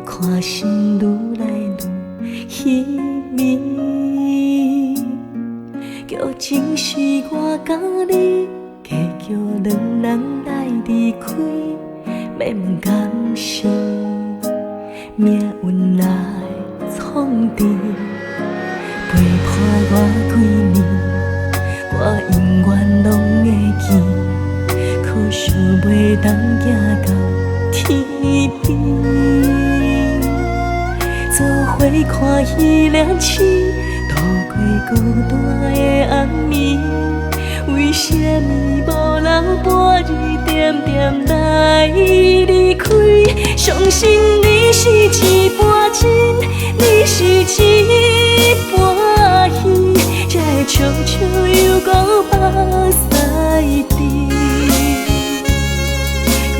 看心愈来愈稀微，叫情是我甲你，加叫两人来离开，要问甘是命运来创治，陪伴我几年，我永远拢会记，可惜袂当行到天边。做伙看戏念书，度过孤单的暗暝，为什么无人半日点点来离开？相信你是一半真，你是一半戏，才会悄悄又搁目屎滴。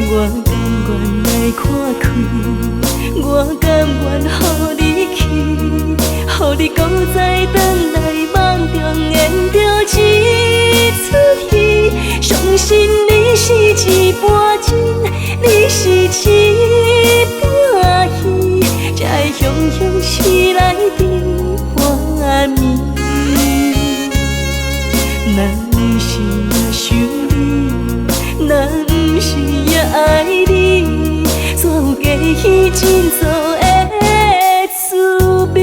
我甘愿来看开，我甘愿予你去，予你搁再转来梦中演着一出戏。相信你是一半真，你是一半戏，才会雄雄起来甜花蜜。若不是也想你，若不是也爱你，怎有假戏真做的滋味？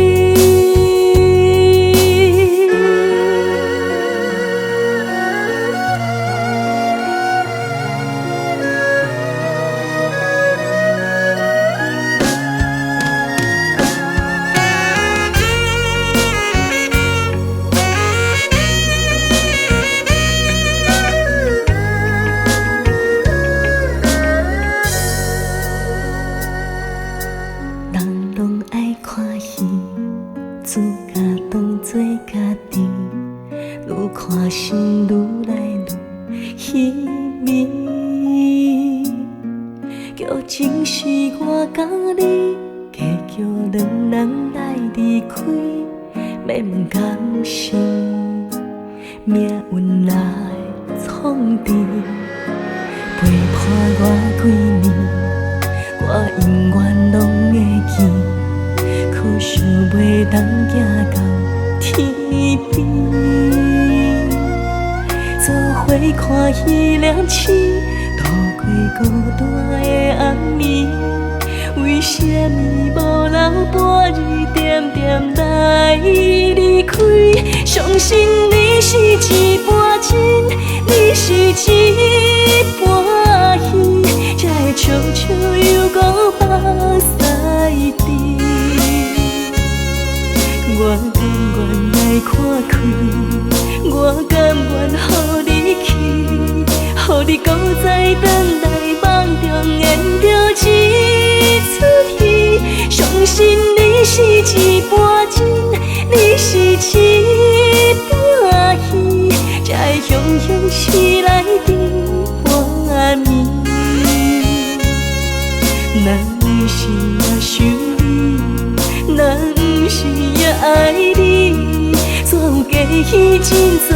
自家当作家己，愈看心愈来愈稀微，叫情是我甲你，加叫两人来离开，要问甘是命运来创治，陪伴我几年，我永远拢会记。可惜袂当行到天边，做伙看戏念书，度过孤单的暗暝，为什么无人半日点点来离开？相信你是一半真，你是一半戏，才会悄悄又搁目屎滴。我甘愿来看开，我甘愿予你去，予你搁再转来梦中演着一出戏。相信你是一半真，你是一半戏，才会雄雄起来甜花蜜。若不是也想你，若不是也爱你，怎有假戏真做？